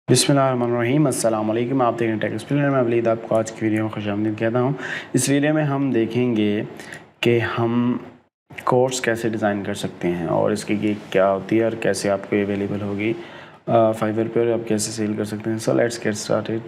बिस्मिल्लाहिर्रहमानिर्रहीम अस्सलाम वालेकुम। आप देख रहे हैं टेक एक्सप्लेनर में वलीद आपको आज की वीडियो में खुशामदीद कहता हूँ। इस वीडियो में हम देखेंगे कि हम कोर्स कैसे डिज़ाइन कर सकते हैं और इसकी गिग क्या होती है और कैसे आपको अवेलेबल होगी फाइवर पे और आप कैसे सेल कर सकते हैं। So let's get started.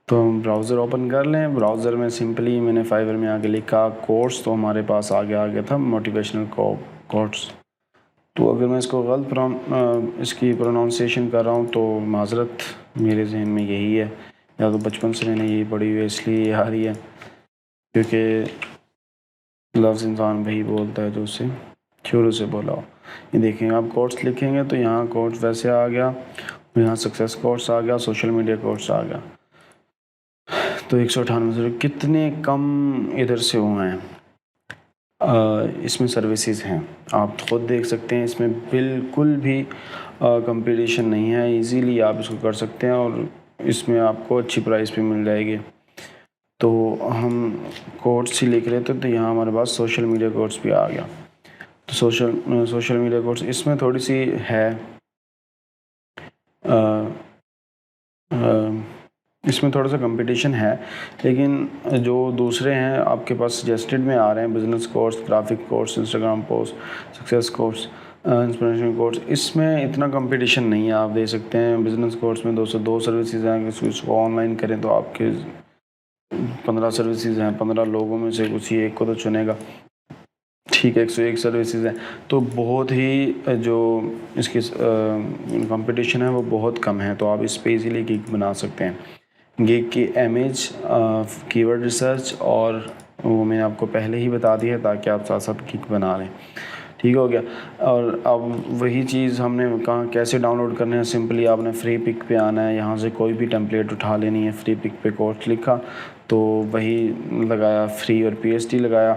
तो हम ब्राउज़र ओपन कर लें। ब्राउज़र में सिंपली मैंने फाइवर में आगे लिखा कोर्स, तो हमारे पास आगे आ गया था मोटिवेशनल कोर्स। तो अगर मैं इसको गलत इसकी प्रोनाउंसिएशन कर रहा हूँ तो माज़रत, मेरे जहन में यही है, या तो बचपन से मैंने यही पढ़ी हुई है इसलिए ये आ रही है, क्योंकि लफ्ज़ इंसान वही बोलता है जो उससे शुरू से बोला हो। ये देखेंगे, आप कोर्स लिखेंगे तो यहाँ कोर्स वैसे आ गया, यहाँ सक्सेस कोर्स आ गया, सोशल मीडिया कोर्स आ गया। तो 198 कितने कम इधर से हुए हैं। इसमें सर्विसेज हैं, आप खुद देख सकते हैं, इसमें बिल्कुल भी कंपटीशन नहीं है। इजीली आप इसको कर सकते हैं और इसमें आपको अच्छी प्राइस पे मिल जाएगी। तो हम कोर्स ही लिख रहे थे तो यहाँ हमारे पास सोशल मीडिया कोर्स भी आ गया। तो सोशल मीडिया कोर्स इसमें थोड़ी सी है, इसमें थोड़ा सा कंपटीशन है, लेकिन जो दूसरे हैं आपके पास सजेस्टेड में आ रहे हैं, business course, graphic course, Instagram post, success course, inspiration course, इसमें इतना कंपटीशन नहीं है। आप दे सकते हैं बिज़नेस कोर्स में 202 सर्विसेज हैं। इसको ऑनलाइन करें तो आपके 15 सर्विसेज हैं, 15 लोगों में से कुछ ही एक को तो चुनेगा, ठीक है। 101 सर्विसेज हैं, तो बहुत ही जो इसकी कंपटीशन है वो बहुत कम है। तो आप इस पे इजीली गिग बना सकते हैं। गिग की इमेज, कीवर्ड रिसर्च, और वो मैंने आपको पहले ही बता दिया है ताकि आप साथ साथ गिग बना लें, ठीक हो गया। और अब वही चीज़ हमने कहा कैसे डाउनलोड करने हैं। सिंपली आपने फ्री पिक पे आना है, यहाँ से कोई भी टेम्पलेट उठा लेनी है। फ्री पिक पे कोर्स लिखा तो वही लगाया, फ्री और PST लगाया,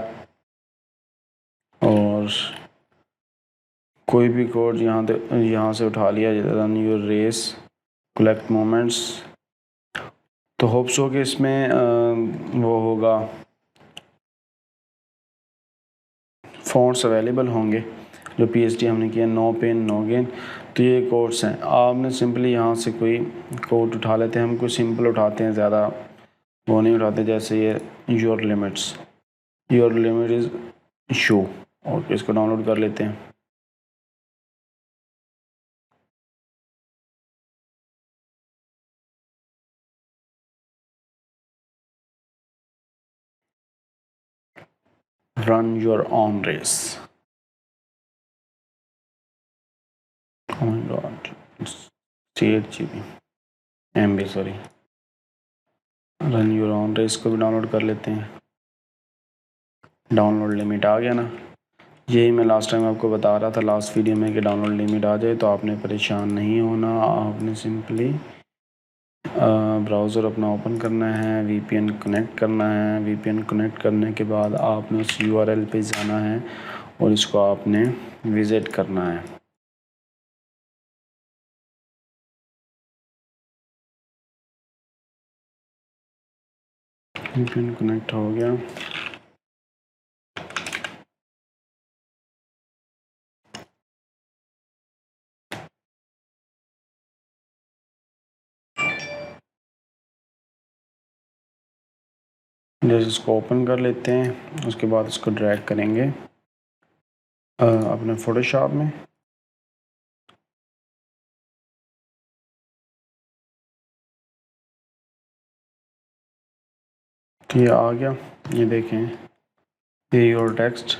और कोई भी कोड यहाँ से उठा लिया, run your race, collect moments. तो होप्स हो कि इसमें वो होगा, फ़ॉन्ट्स अवेलेबल होंगे जो PST हमने किया, नो पेन नो गेन। तो ये कोड्स हैं, आपने सिंपली यहाँ से कोई कोड उठा लेते हैं। हम कोई सिंपल उठाते हैं, ज़्यादा वो नहीं उठाते, जैसे ये योर लिमिट इज़ शो, और इसको डाउनलोड कर लेते हैं। Run your own race, oh my god, it's 8 GB MB, sorry. Run your own race को भी डाउनलोड कर लेते हैं। डाउनलोड लिमिट आ गया ना, यही मैं लास्ट टाइम आपको बता रहा था लास्ट वीडियो में कि डाउनलोड लिमिट आ जाए तो आपने परेशान नहीं होना। आपने सिंपली ब्राउज़र अपना ओपन करना है, VPN कनेक्ट करना है। VPN कनेक्ट करने के बाद आपने उस URL पे जाना है और इसको आपने विज़िट करना है। VPN कनेक्ट हो गया, जैसे इसको ओपन कर लेते हैं, उसके बाद इसको ड्रैग करेंगे अपने फ़ोटोशॉप में। तो ये आ गया, ये देखें, ये योर टेक्स्ट।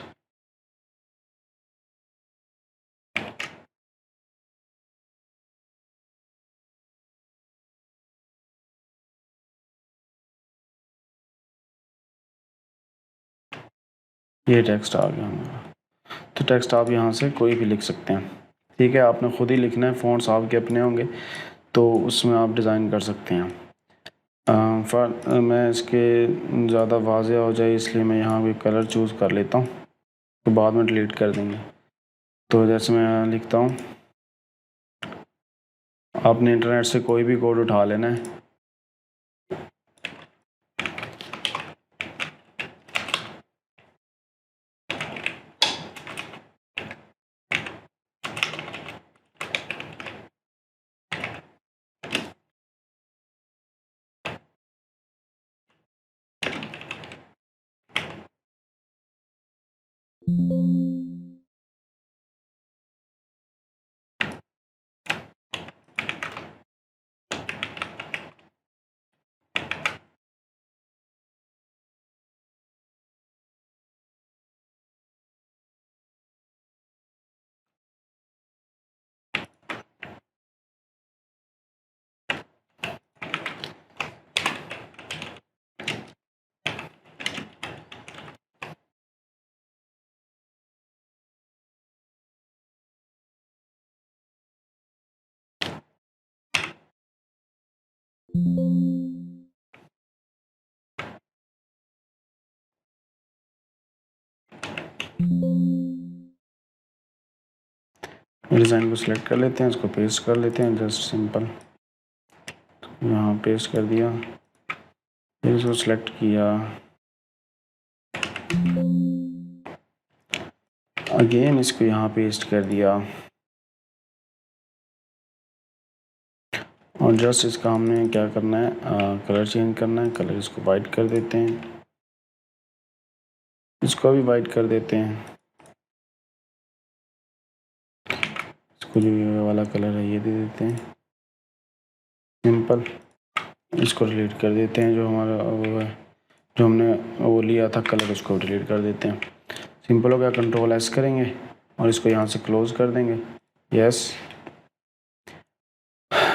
ये टेक्स्ट आ गया हमारा। तो टेक्स्ट आप यहाँ से कोई भी लिख सकते हैं, ठीक है। आपने ख़ुद ही लिखना है, फ़ॉन्ट्स आपके अपने होंगे तो उसमें आप डिज़ाइन कर सकते हैं। मैं इसके ज़्यादा वाज़ेह हो जाए इसलिए मैं यहाँ भी कलर चूज़ कर लेता हूँ, तो बाद में डिलीट कर देंगे। तो जैसे मैं लिखता हूँ आपने इंटरनेट से कोई भी कोड उठा लेना है। डिज़ाइन को सिलेक्ट कर लेते हैं, इसको पेस्ट कर लेते हैं, जस्ट सिंपल यहाँ पेस्ट कर दिया, फिर इसको सिलेक्ट किया, अगेन इसको यहाँ पेस्ट कर दिया और जस्ट इसका हमने क्या करना है, कलर चेंज करना है। कलर इसको वाइट कर देते हैं, इसको भी वाइट कर देते हैं, इसको जो ये वाला कलर है ये दे देते हैं सिंपल। इसको डिलीट कर देते हैं, जो हमारा वो है, जो हमने वो लिया था कलर, उसको डिलीट कर देते हैं। सिंपल हो गया। कंट्रोल एस करेंगे और इसको यहाँ से क्लोज कर देंगे। Yes,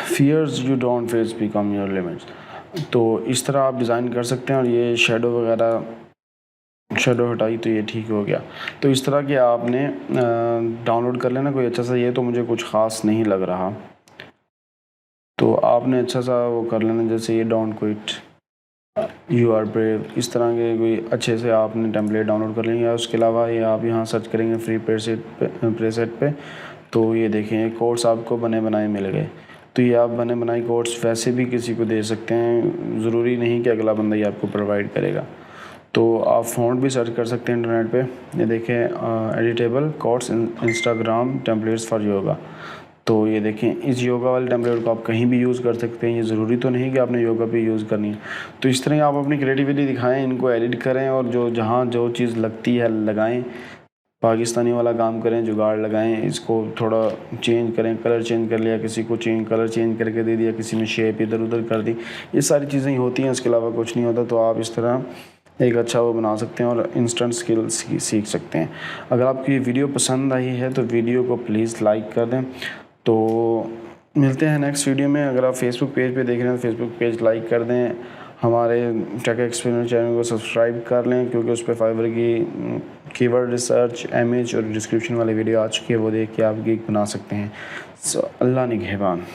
fears you don't face become your limits. तो इस तरह आप डिज़ाइन कर सकते हैं। और ये शेडो वगैरह, शेडो हटाई तो ये ठीक हो गया। तो इस तरह के आपने डाउनलोड कर लेना कोई अच्छा सा। ये तो मुझे कुछ ख़ास नहीं लग रहा, तो आपने अच्छा सा वो कर लेना, जैसे ये don't quit, you are brave, इस तरह के कोई अच्छे से आपने टेम्पलेट डाउनलोड कर लेंगे। उसके अलावा ये आप यहाँ सर्च करेंगे फ्री प्रेसेट पे, तो ये देखें ये कोड्स आपको बने बनाए मिल गए। तो ये आप बने बनाए कोड्स वैसे भी किसी को दे सकते हैं, ज़रूरी नहीं कि अगला बंदा ये आपको प्रोवाइड करेगा। तो आप फ़ॉन्ट भी सर्च कर सकते हैं इंटरनेट पे। ये देखें editable codes Instagram templates for yoga. तो ये देखें, इस योगा वाले टेम्पलेट को आप कहीं भी यूज़ कर सकते हैं। ये ज़रूरी तो नहीं कि आपने योगा पे यूज़ करनी है। तो इस तरह आप अपनी क्रिएटिविटी दिखाएं, इनको एडिट करें और जो जहाँ जो चीज़ लगती है लगाएं। पाकिस्तानी वाला काम करें, जुगाड़ लगाएं, इसको थोड़ा चेंज करें, कलर चेंज कर लिया, किसी को कलर चेंज करके दे दिया, किसी में शेप इधर उधर कर दी। ये सारी चीज़ें ही होती हैं, इसके अलावा कुछ नहीं होता। तो आप इस तरह एक अच्छा वो बना सकते हैं और इंस्टेंट स्किल्स सीख सकते हैं। अगर आपको ये वीडियो पसंद आई है तो वीडियो को प्लीज़ लाइक कर दें। तो मिलते हैं नेक्स्ट वीडियो में। अगर आप फेसबुक पेज पे देख रहे हैं तो फेसबुक पेज लाइक कर दें, हमारे टेक एक्सप्लेनर चैनल को सब्सक्राइब कर लें, क्योंकि उस पर फाइवर की कीवर्ड रिसर्च, इमेज और डिस्क्रिप्शन वाली वीडियो आ चुकी है, वो देख के आप गिग बना सकते हैं। सो अल्लाह निगहबान।